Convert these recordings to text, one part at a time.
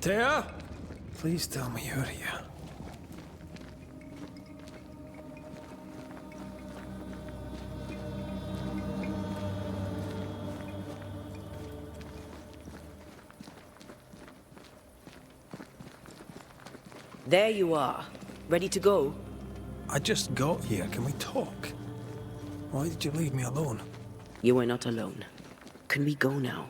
Tahi, please tell me you're here. There you are. Ready to go? I just got here. Can we talk? Why did you leave me alone? You are not alone. Can we go now?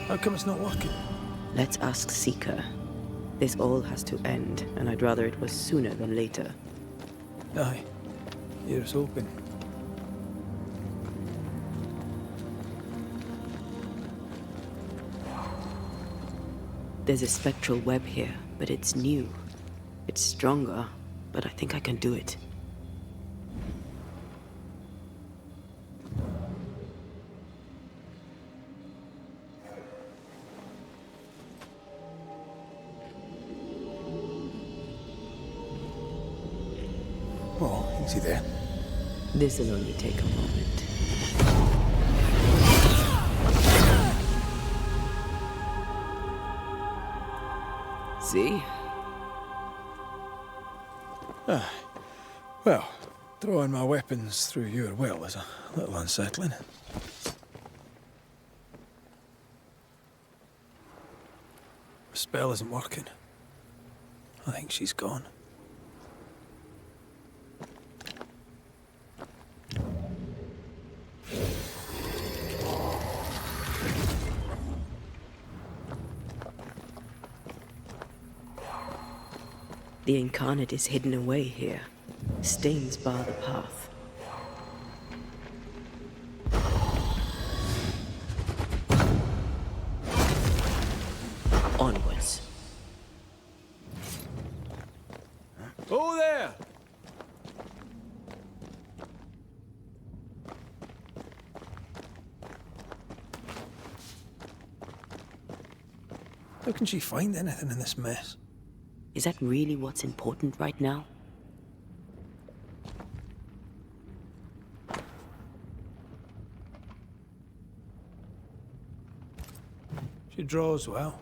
How come it's not working? Let's ask Seeker. This all has to end, and I'd rather it was sooner than later. Aye. Here's hoping. There's a spectral web here, but it's new. It's stronger, but I think I can do it. Oh, easy there. This'll only take a moment. See? Well, throwing my weapons through your will is a little unsettling. The spell isn't working. I think she's gone. The incarnate is hidden away here. Stains bar the path. Onwards. Oh, there! How can she find anything in this mess? Is that really what's important right now? She draws well.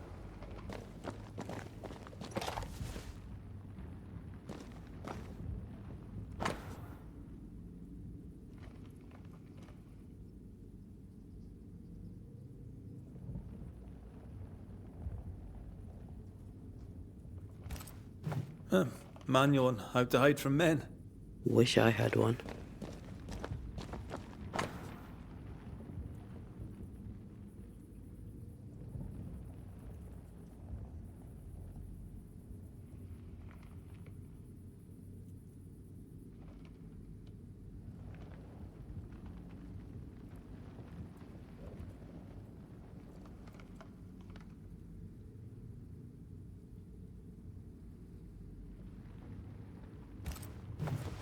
Manual on how to hide from men. Wish I had one.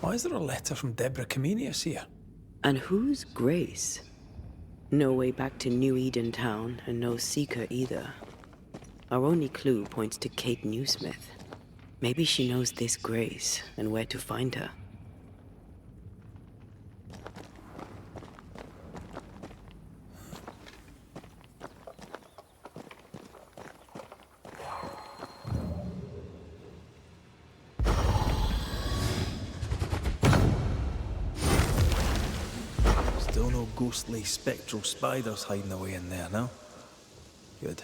Why is there a letter from Deborah Comenius here? And who's Grace? No way back to New Eden Town, and no Seeker either. Our only clue points to Kate Newsmith. Maybe she knows this Grace, and where to find her. Still no ghostly, spectral spiders hiding away in there, no? Good.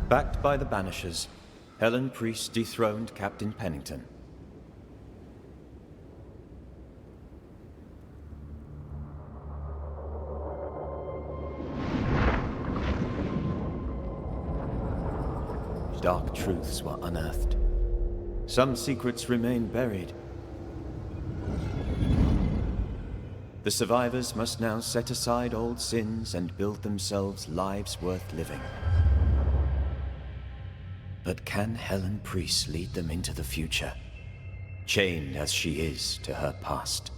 Backed by the Banishers, Helen Priest dethroned Captain Pennington. dark truths were unearthed. Some secrets remain buried. The survivors must now set aside old sins and build themselves lives worth living. But can Helen Priest lead them into the future, chained as she is to her past?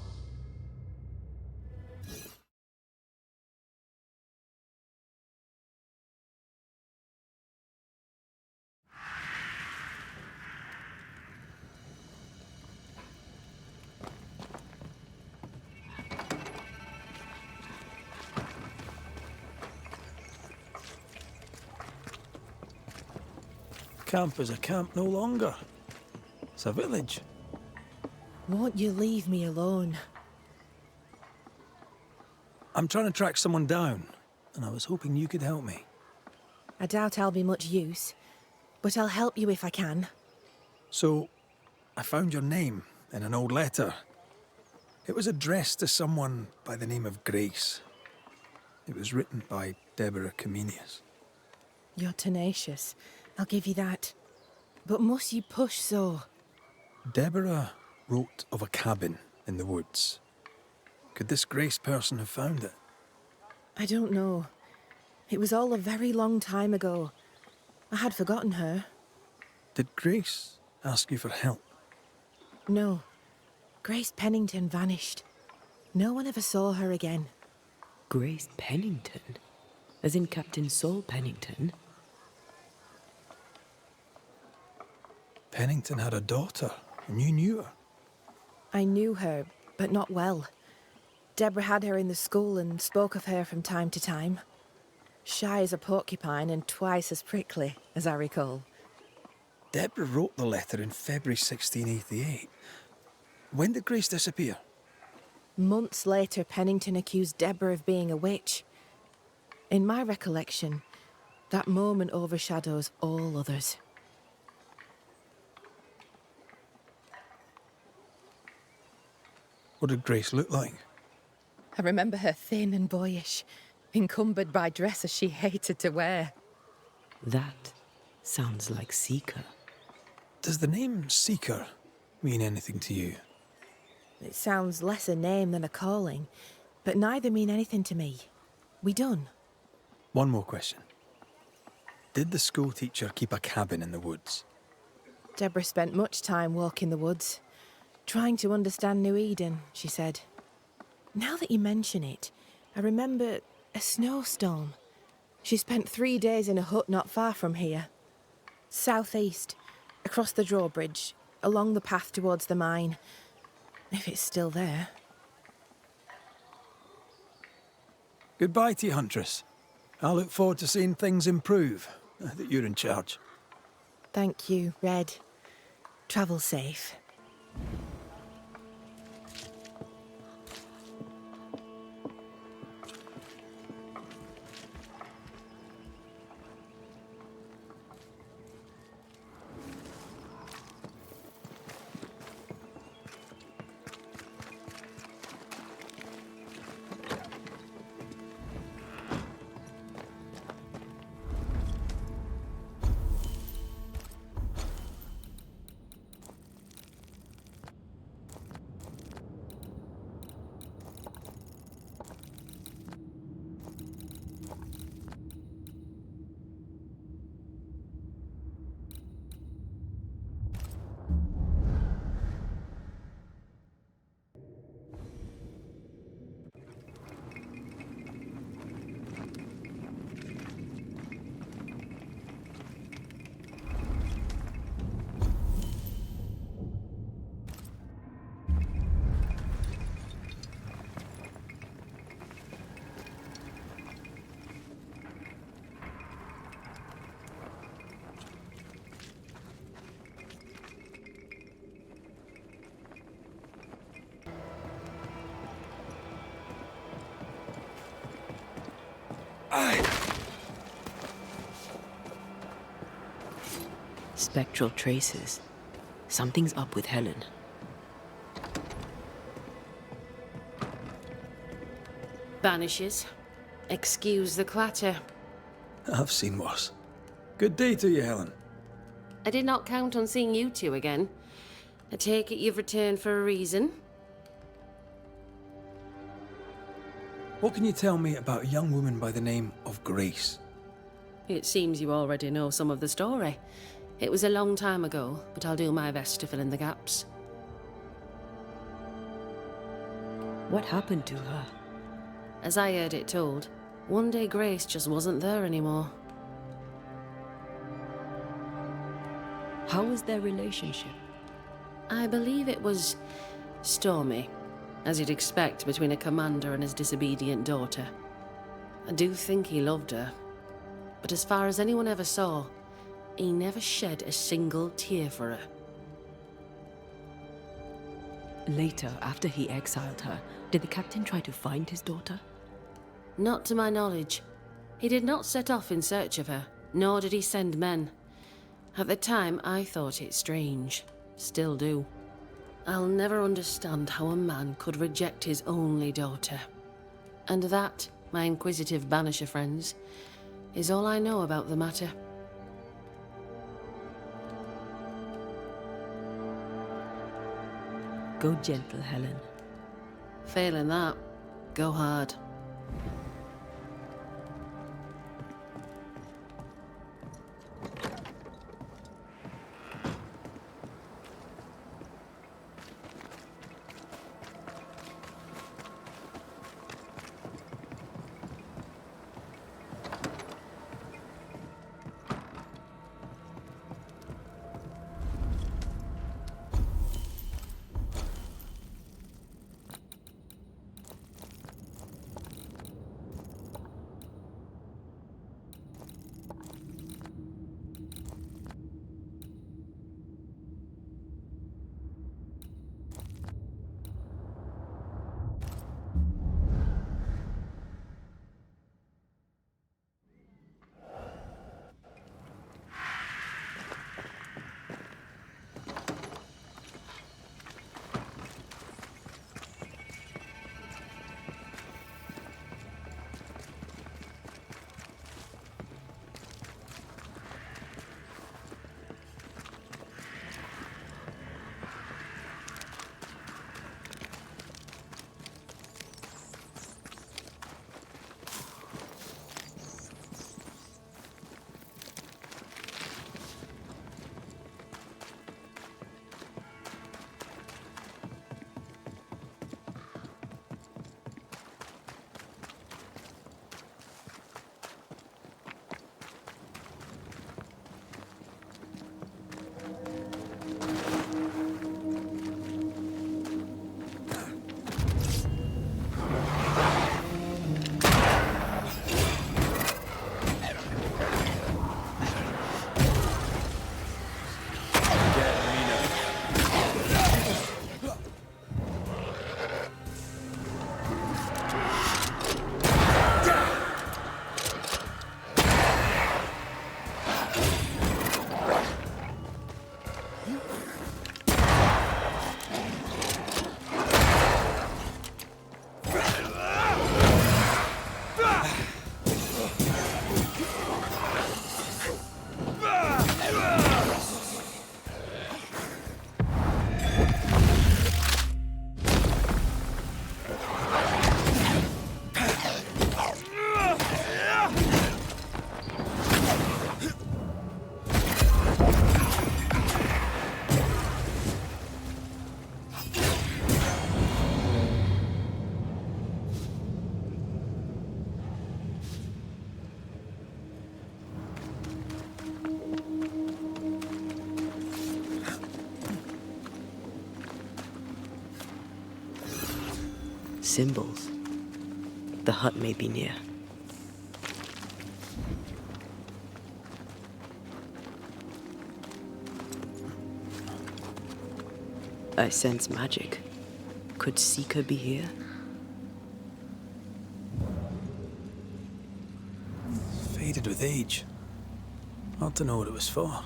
Camp is a camp no longer. It's a village. Won't you leave me alone? I'm trying to track someone down, and I was hoping you could help me. I doubt I'll be much use, but I'll help you if I can. So, I found your name in an old letter. It was addressed to someone by the name of Grace. It was written by Deborah Comenius. You're tenacious, I'll give you that. But must you push so? Deborah wrote of a cabin in the woods. Could this Grace person have found it? I don't know. It was all a very long time ago. I had forgotten her. Did Grace ask you for help? No. Grace Pennington vanished. No one ever saw her again. Grace Pennington? As in Captain Saul Pennington? Pennington had a daughter, and you knew her. I knew her, but not well. Deborah had her in the school and spoke of her from time to time. Shy as a porcupine and twice as prickly, as I recall. Deborah wrote the letter in February 1688. When did Grace disappear? Months later, Pennington accused Deborah of being a witch. In my recollection, that moment overshadows all others. What did Grace look like? I remember her thin and boyish, encumbered by dresses she hated to wear. That sounds like Seeker. Does the name Seeker mean anything to you? It sounds less a name than a calling, but neither mean anything to me. We done? One more question. Did the school teacher keep a cabin in the woods? Deborah spent much time walking the woods, trying to understand New Eden, she said. Now that you mention it, I remember a snowstorm. She spent 3 days in a hut not far from here. Southeast, across the drawbridge, along the path towards the mine. If it's still there. Goodbye to you, Huntress. I look forward to seeing things improve, now that you're in charge. Thank you, Red. Travel safe. Spectral traces. Something's up with Helen. Banishers. Excuse the clatter. I've seen worse. Good day to you, Helen. I did not count on seeing you two again. I take it you've returned for a reason? What can you tell me about a young woman by the name of Grace? It seems you already know some of the story. It was a long time ago, but I'll do my best to fill in the gaps. What happened to her? As I heard it told, one day Grace just wasn't there anymore. How was their relationship? I believe it was stormy, as you'd expect between a commander and his disobedient daughter. I do think he loved her, but as far as anyone ever saw, he never shed a single tear for her. Later, after he exiled her, did the captain try to find his daughter? Not to my knowledge. He did not set off in search of her, nor did he send men. At the time, I thought it strange. Still do. I'll never understand how a man could reject his only daughter. And that, my inquisitive Banisher friends, is all I know about the matter. Go gentle, Helen. Failing that, go hard. Symbols. The hut may be near. I sense magic. Could Seeker be here? Faded with age. Hard to know what it was for.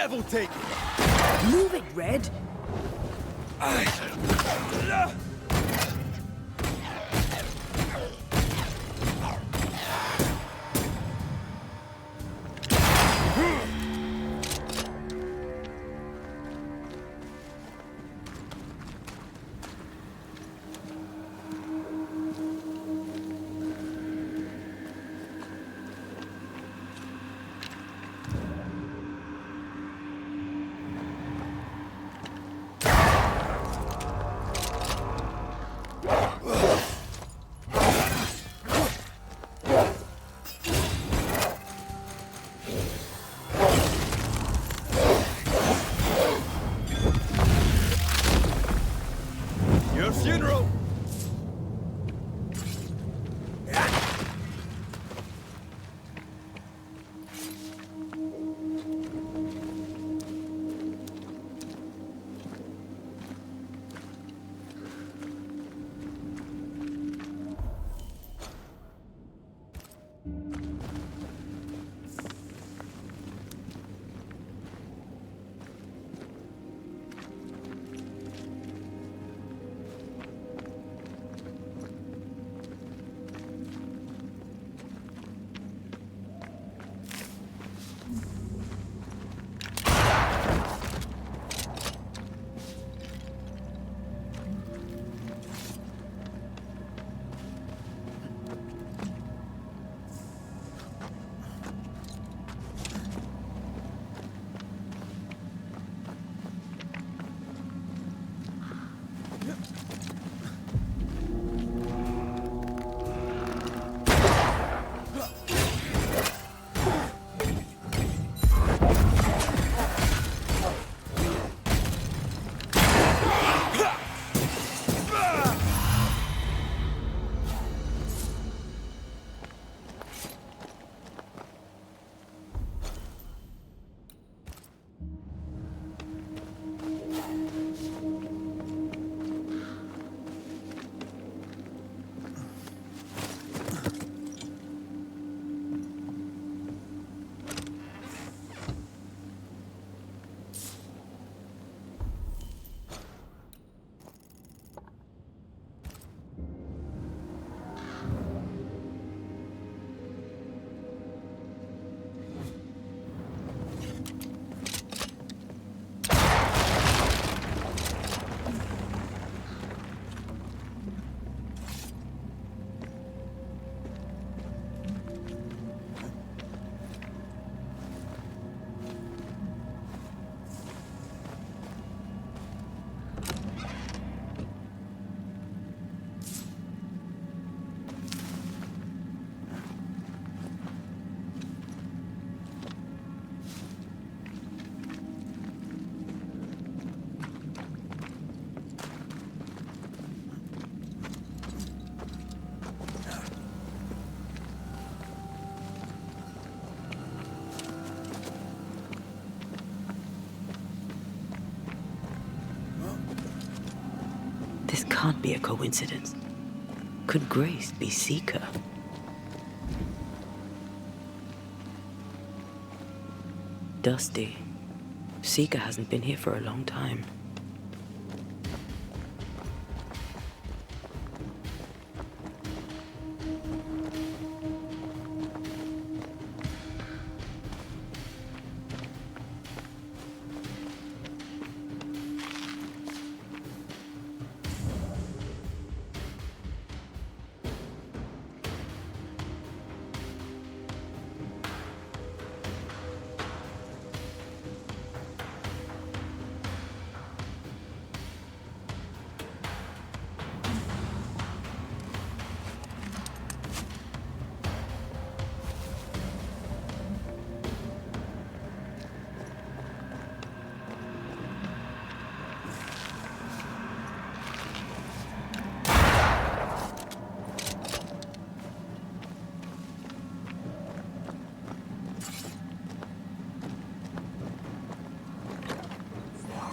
devil take it! Move it, Red! Your funeral! This can't be a coincidence. Could Grace be Seeker? Dusty. Seeker hasn't been here for a long time.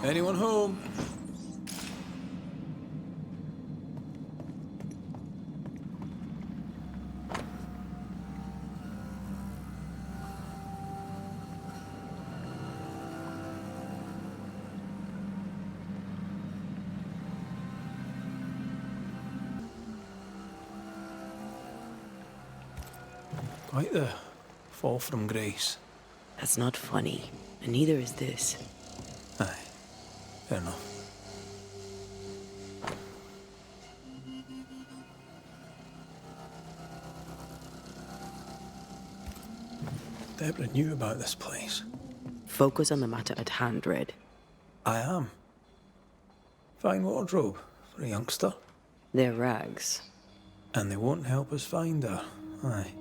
Anyone home? Quite the fall from grace. That's not funny, and neither is this. Aye, fair enough. Deborah knew about this place. Focus on the matter at hand, Red. I am. Fine wardrobe for a youngster. They're rags. And they won't help us find her. Aye.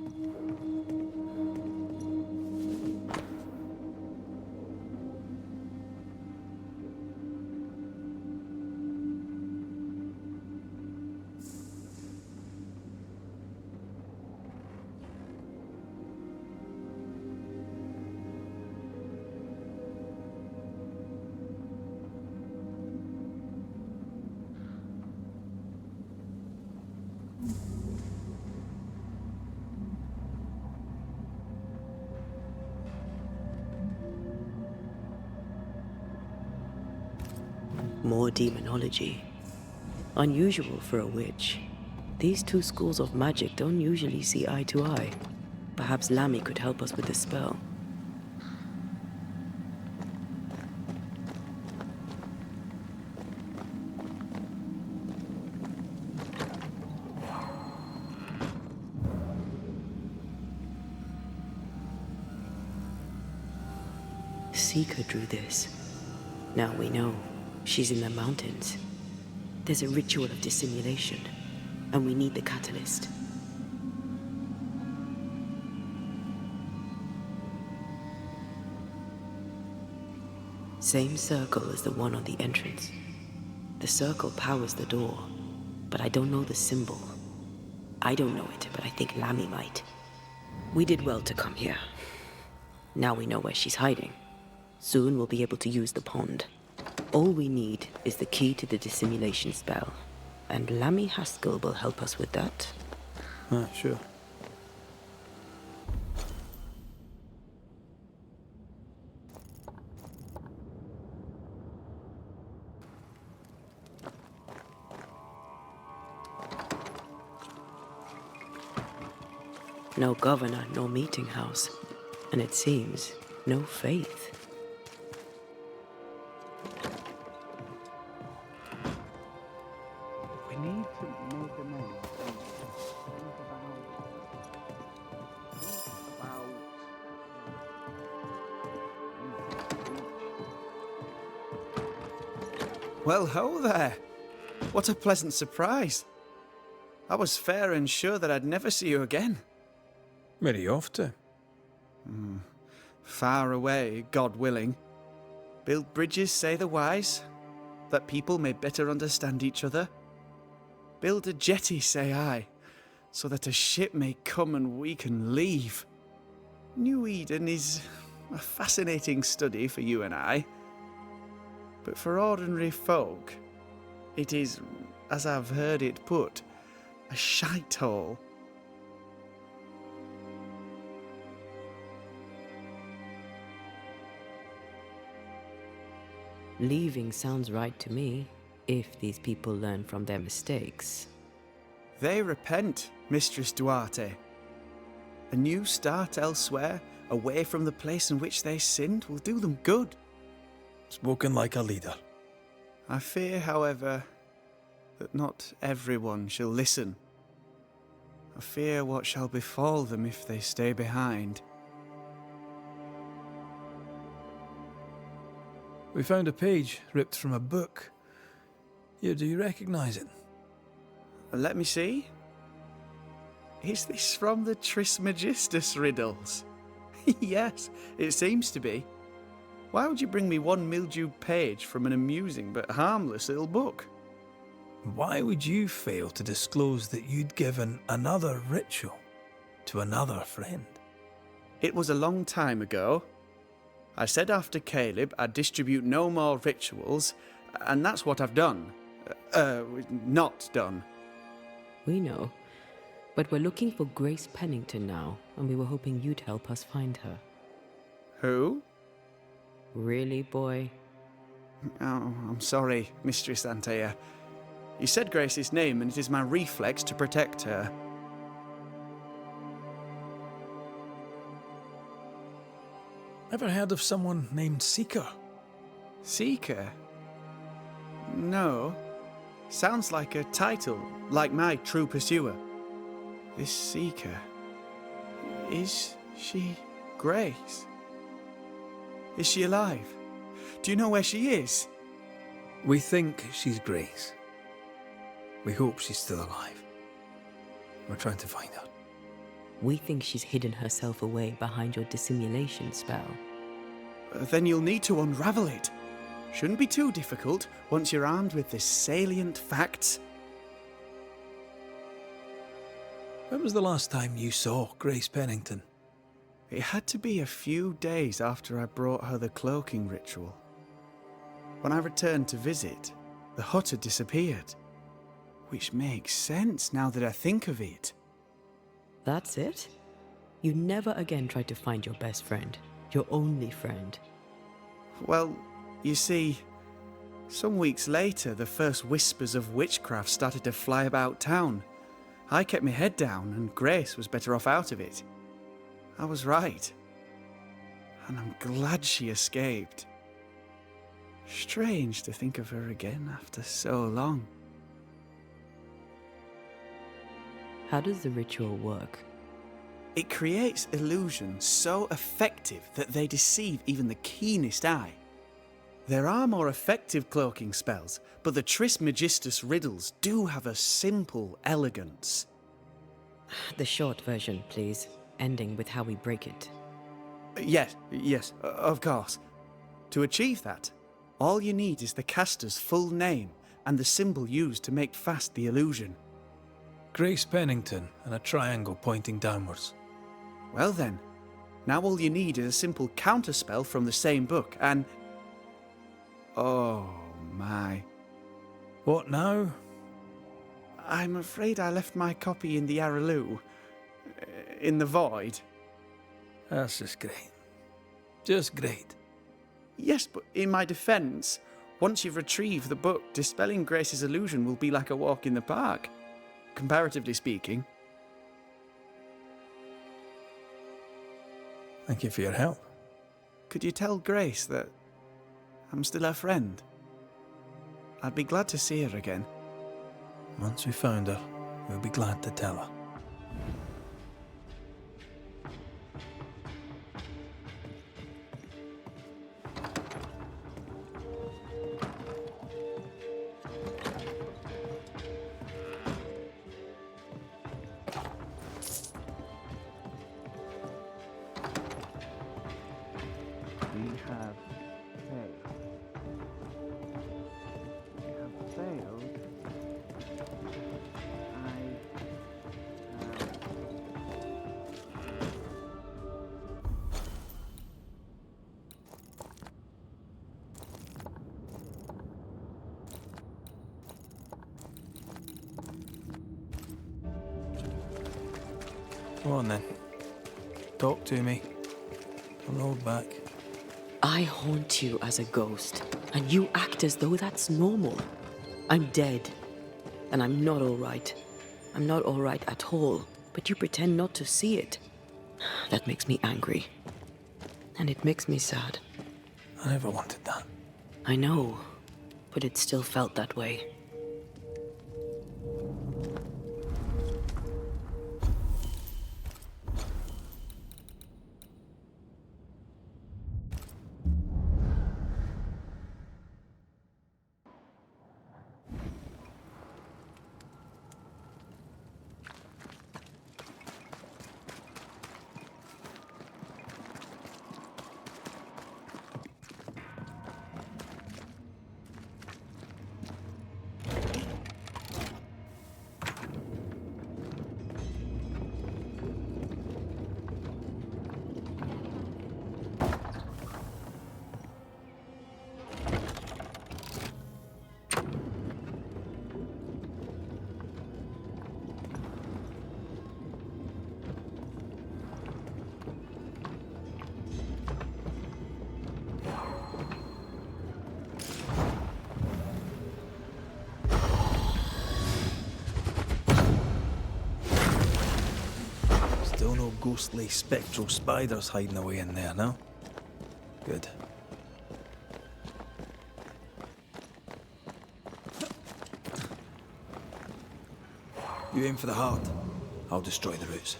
More demonology. Unusual for a witch. These two schools of magic don't usually see eye to eye. Perhaps Lammy could help us with the spell. Seeker drew this. Now we know. She's in the mountains. There's a ritual of dissimulation, and we need the catalyst. Same circle as the one on the entrance. The circle powers the door, but I don't know the symbol. I don't know it, but I think Lammy might. We did well to come here. Now we know where she's hiding. Soon we'll be able to use the pond. All we need is the key to the dissimulation spell, and Lammy Haskell will help us with that. Ah, sure. No governor, no meeting house, and it seems no faith. Well, ho there. What a pleasant surprise. I was fair and sure that I'd never see you again. Where are you off to? Far away, God willing. Build bridges, say the wise, that people may better understand each other. Build a jetty, say I, so that a ship may come and we can leave. New Eden is a fascinating study for you and I. But for ordinary folk, it is, as I've heard it put, a shite hole. Leaving sounds right to me, if these people learn from their mistakes. They repent, Mistress Duarte. A new start elsewhere, away from the place in which they sinned, will do them good. Spoken like a leader. I fear, however, that not everyone shall listen. I fear what shall befall them if they stay behind. We found a page ripped from a book. Here, do you recognize it? Let me see. Is this from the Trismegistus riddles? Yes, it seems to be. Why would you bring me one mildewed page from an amusing but harmless little book? Why would you fail to disclose that you'd given another ritual to another friend? It was a long time ago. I said after Caleb I'd distribute no more rituals, and that's what I've done. Not done. We know. But we're looking for Grace Pennington now, and we were hoping you'd help us find her. Who? Really, boy? Oh, I'm sorry, Mistress Antea. You said Grace's name, and it is my reflex to protect her. Ever heard of someone named Seeker? Seeker? No. Sounds like a title, like my true pursuer. This Seeker... Is she Grace? Is she alive? Do you know where she is? We think she's Grace. We hope she's still alive. We're trying to find her. We think she's hidden herself away behind your dissimulation spell. Then you'll need to unravel it. Shouldn't be too difficult once you're armed with the salient facts. When was the last time you saw Grace Pennington? It had to be a few days after I brought her the cloaking ritual. When I returned to visit, the hut had disappeared. Which makes sense now that I think of it. That's it? You never again tried to find your best friend, your only friend. Well, you see, some weeks later the first whispers of witchcraft started to fly about town. I kept my head down and Grace was better off out of it. I was right. And I'm glad she escaped. Strange to think of her again after so long. How does the ritual work? It creates illusions so effective that they deceive even the keenest eye. There are more effective cloaking spells, but the Trismegistus riddles do have a simple elegance. The short version, please, ending with how we break it. Yes, of course. To achieve that, all you need is the caster's full name and the symbol used to make fast the illusion. Grace Pennington and a triangle pointing downwards. Well then, now all you need is a simple counterspell from the same book and... Oh my. What now? I'm afraid I left my copy in the Araloo. In the void. That's just great. Just great. Yes, but in my defence, once you've retrieved the book, dispelling Grace's illusion will be like a walk in the park. Comparatively speaking. Thank you for your help. Could you tell Grace that I'm still her friend? I'd be glad to see her again. Once we found her, we'll be glad to tell her. Go on then. Talk to me. Don't hold back. I haunt you as a ghost, and you act as though that's normal. I'm dead, and I'm not all right. I'm not all right at all, but you pretend not to see it. That makes me angry. And it makes me sad. I never wanted that. I know, but it still felt that way. Still no ghostly, spectral spiders hiding away in there, no? Good. You aim for the heart. I'll destroy the roots.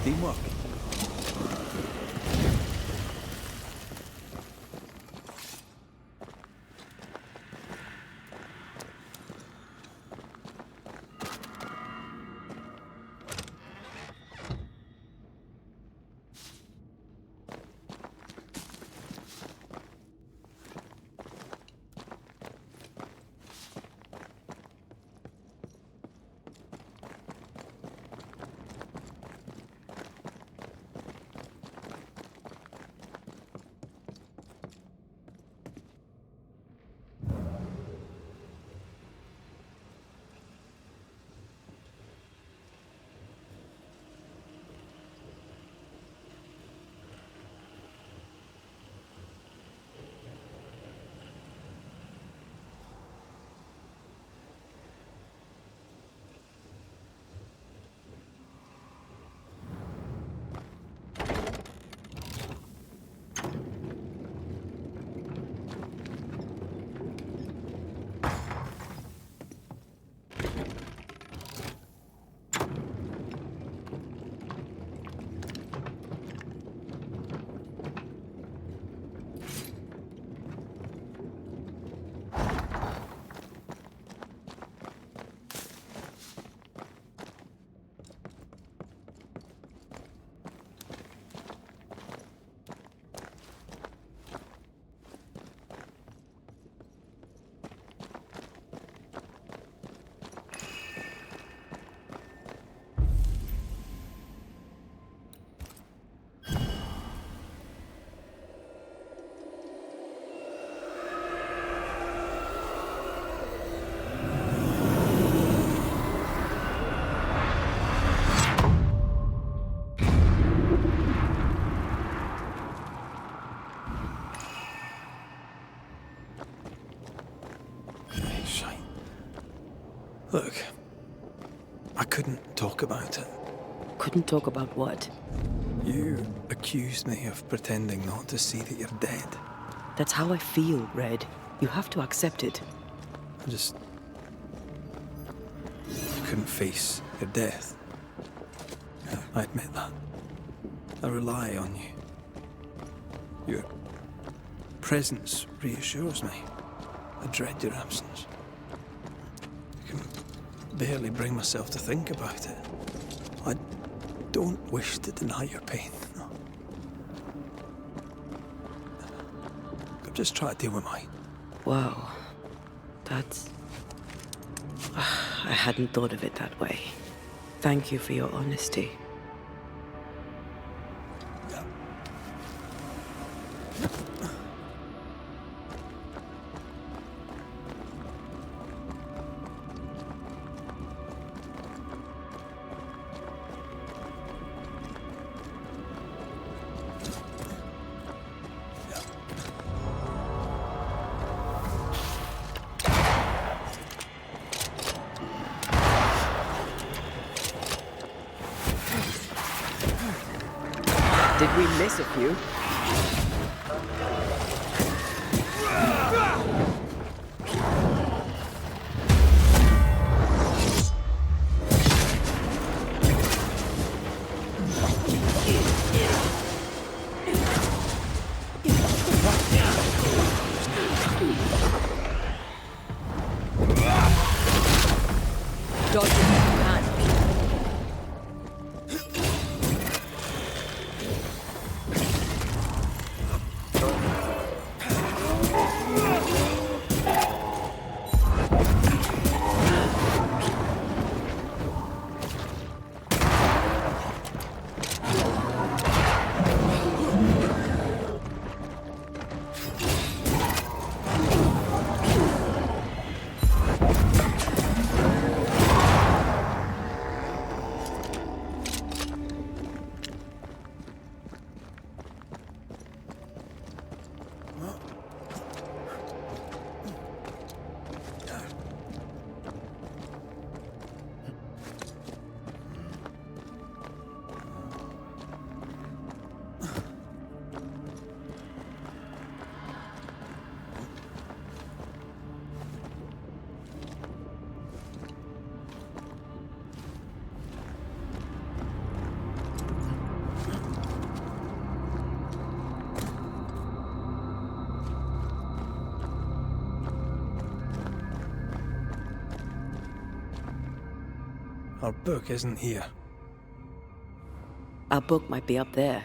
Teamwork. Look, I couldn't talk about it. Couldn't talk about what? You accused me of pretending not to see that you're dead. That's how I feel, Red. You have to accept it. I couldn't face your death. I admit that. I rely on you. Your presence reassures me. I dread your absence. I can barely bring myself to think about it. I don't wish to deny your pain. No. I've just tried to deal with mine. Wow. That's... I hadn't thought of it that way. Thank you for your honesty. Did we miss a few? Dodge it. Our book isn't here. Our book might be up there.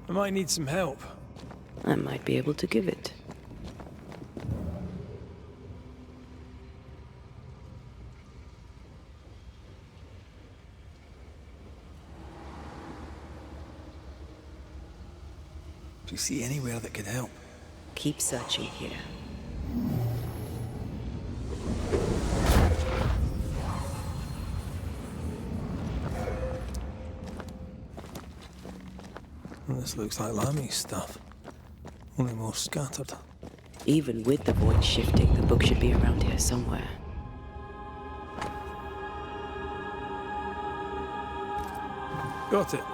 I might need some help. I might be able to give it. Do you see anywhere that could help? Keep searching here. Well, this looks like Lami's stuff. Only more scattered. Even with the void shifting, the book should be around here somewhere. Got it.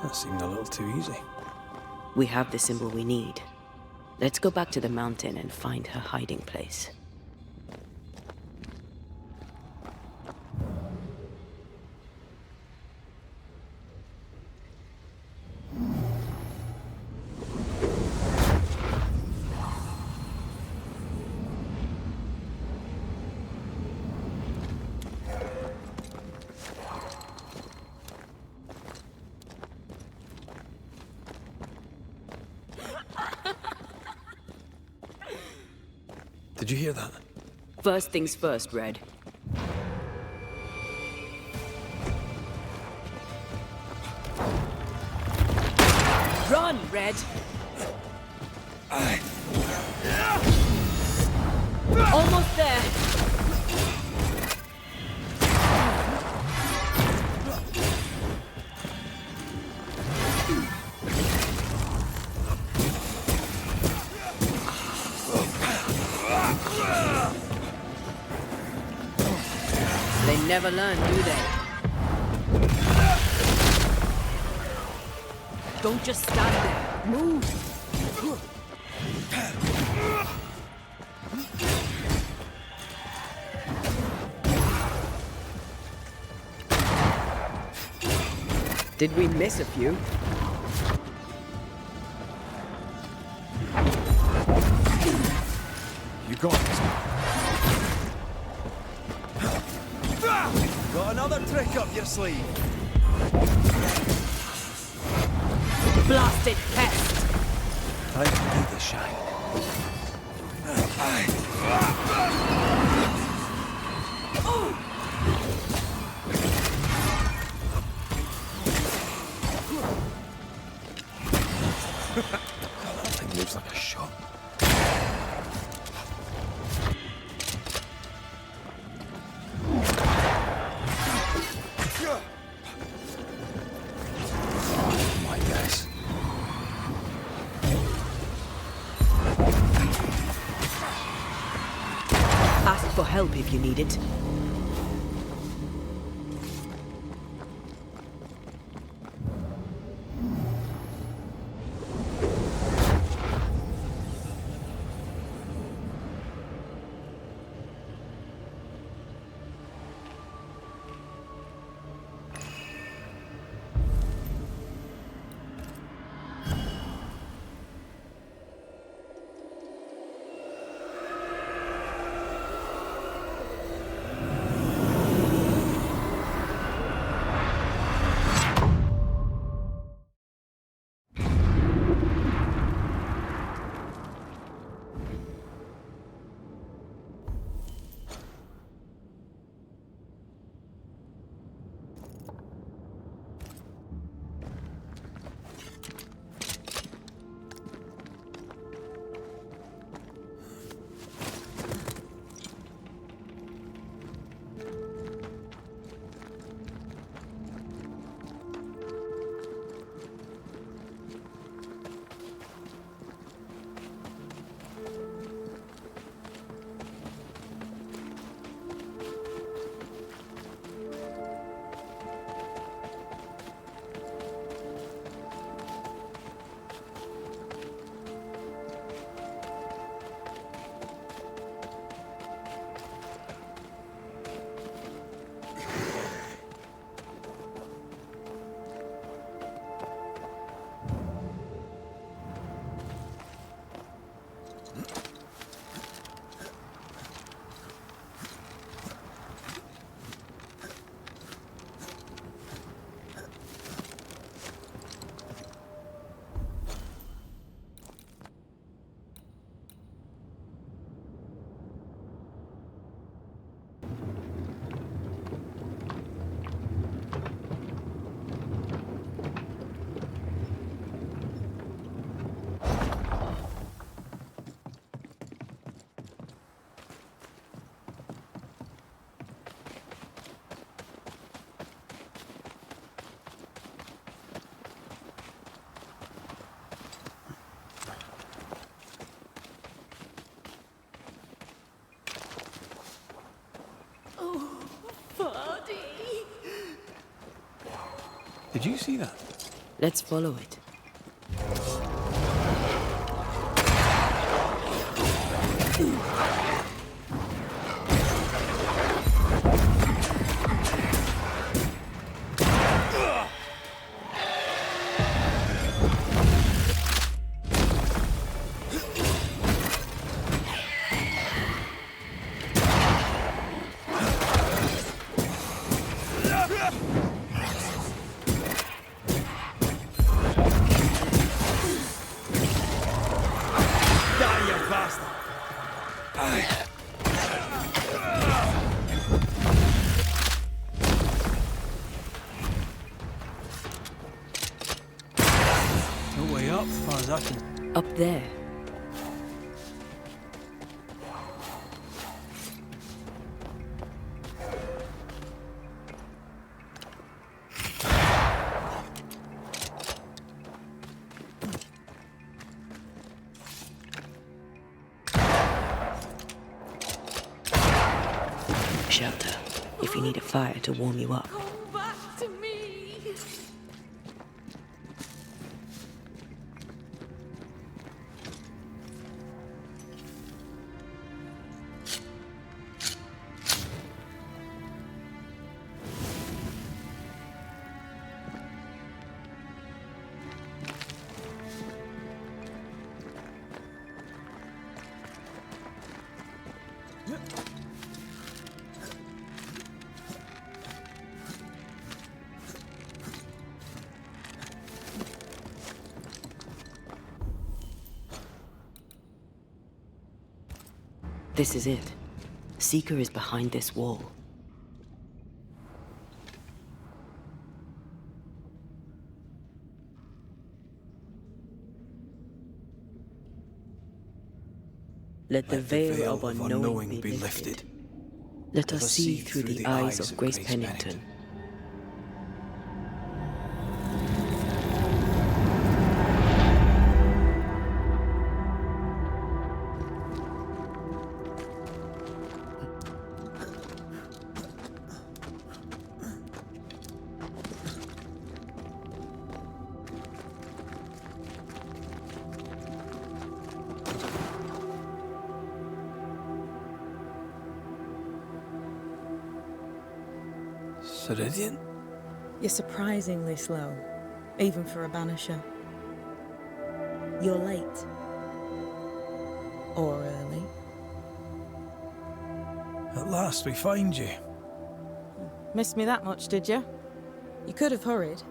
That seemed a little too easy. We have the symbol we need. Let's go back to the mountain and find her hiding place. Did you hear that? First things first, Red. Run, Red! Almost there! They never learn, do they? Don't just stand there. Move! Did we miss a few? You got it. Got another trick up your sleeve. Blasted pest! Time to do the shine. That thing moves like a shot. My guess. Ask for help if you need it. Did you see that? Let's follow it. No way up, as far as I can. Up there. Shelter, if you need a fire to warm you up. Come back to me. This is it. Seeker is behind this wall. Let the veil of unknowing be lifted. Let us see through the eyes of Grace Pennington. Ceridian? You're surprisingly slow, even for a banisher. You're late. Or early. At last we find you. Missed me that much, did you? You could have hurried.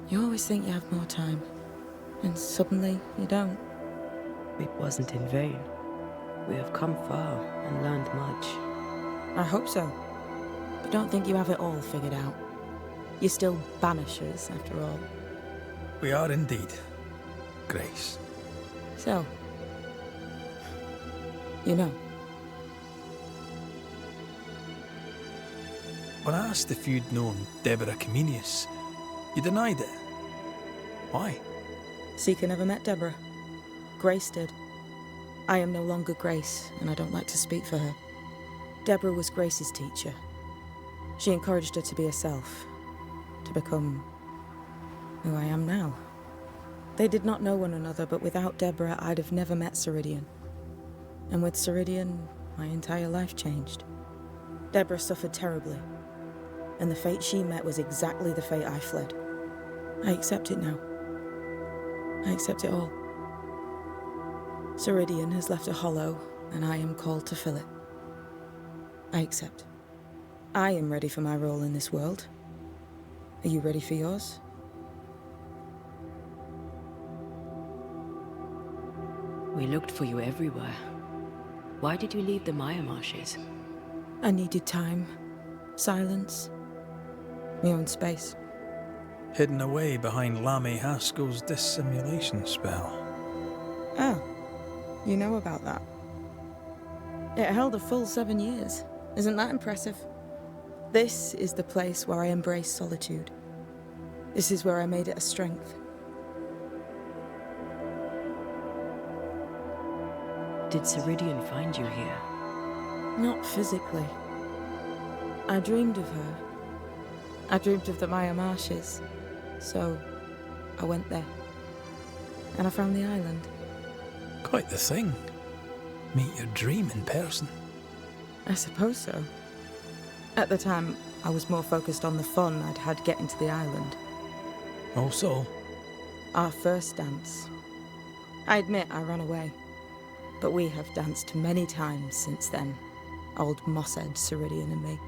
You always think you have more time, and suddenly you don't. It wasn't in vain. We have come far and learned much. I hope so. But don't think you have it all figured out. You're still banishers, after all. We are indeed, Grace. So, you know. When I asked if you'd known Deborah Comenius, you denied it. Why? Seeker never met Deborah. Grace did. I am no longer Grace, and I don't like to speak for her. Deborah was Grace's teacher. She encouraged her to be herself, to become who I am now. They did not know one another, but without Deborah, I'd have never met Ceridian. And with Ceridian, my entire life changed. Deborah suffered terribly, and the fate she met was exactly the fate I fled. I accept it now. I accept it all. Ceridian has left a hollow, and I am called to fill it. I accept. I am ready for my role in this world. Are you ready for yours? We looked for you everywhere. Why did you leave the Maya marshes? I needed time, silence, my own space. Hidden away behind Lammy Haskell's dissimulation spell. Oh, you know about that. It held a full 7 years. Isn't that impressive? This is the place where I embrace solitude. This is where I made it a strength. Did Ceridian find you here? Not physically. I dreamed of her. I dreamed of the Maya marshes. So, I went there. And I found the island. Quite the thing. Meet your dream in person. I suppose so. At the time, I was more focused on the fun I'd had getting to the island. Also, Our first dance. I admit I ran away. But we have danced many times since then. Old mosshead Ceridian and me.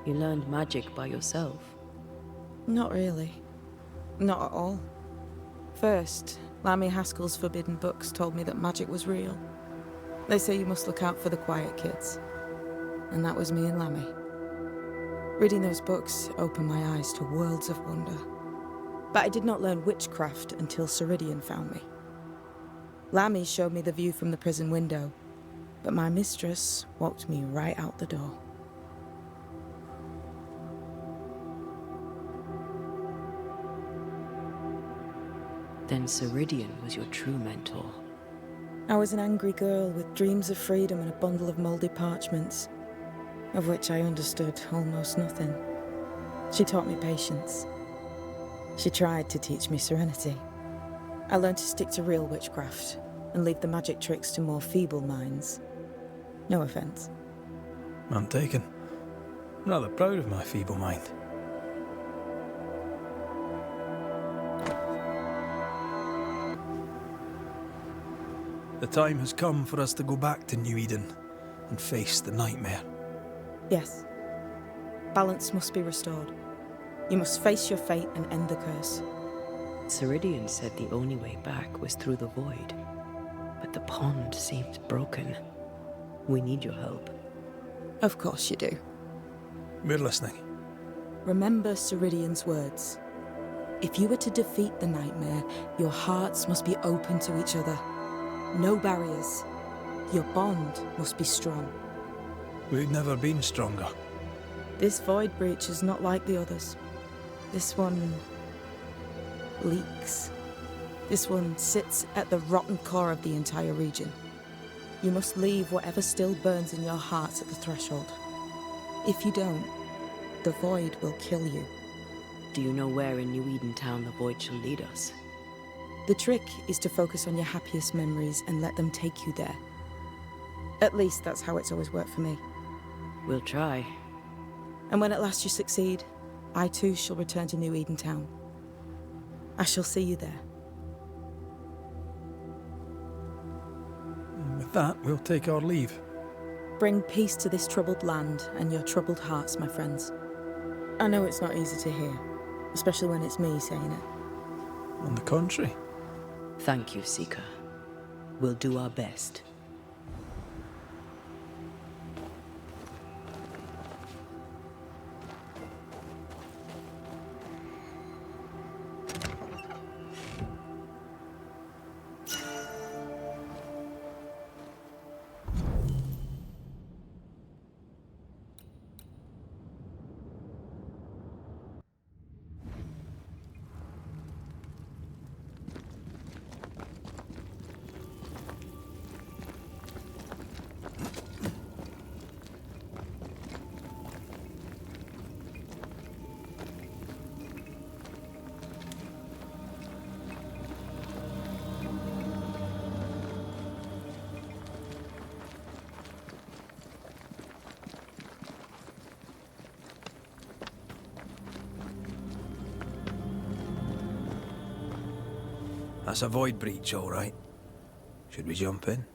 You learned magic by yourself. Not really. Not at all. First, Lammy Haskell's forbidden books told me that magic was real. They say you must look out for the quiet kids. And that was me and Lammy. Reading those books opened my eyes to worlds of wonder. But I did not learn witchcraft until Ceridian found me. Lammy showed me the view from the prison window, but my mistress walked me right out the door. Then Ceridian was your true mentor. I was an angry girl with dreams of freedom and a bundle of mouldy parchments, of which I understood almost nothing. She taught me patience. She tried to teach me serenity. I learned to stick to real witchcraft and leave the magic tricks to more feeble minds. No offense. I'm taken. Rather proud of my feeble mind. The time has come for us to go back to New Eden and face the nightmare. Yes. Balance must be restored. You must face your fate and end the curse. Ceridian said the only way back was through the void. But the pond seems broken. We need your help. Of course you do. We're listening. Remember Ceridian's words. If you are to defeat the nightmare, your hearts must be open to each other. No barriers. Your bond must be strong. We've never been stronger. This void breach is not like the others. This one leaks. This one sits at the rotten core of the entire region. You must leave whatever still burns in your hearts at the threshold. If you don't, the void will kill you. Do you know where in New Eden Town the void shall lead us? The trick is to focus on your happiest memories and let them take you there. At least that's how it's always worked for me. We'll try. And when at last you succeed, I too shall return to New Eden Town. I shall see you there. And with that, we'll take our leave. Bring peace to this troubled land and your troubled hearts, my friends. I know it's not easy to hear, especially when it's me saying it. On the contrary. Thank you, Seeker. We'll do our best. That's a void breach, all right. Should we jump in?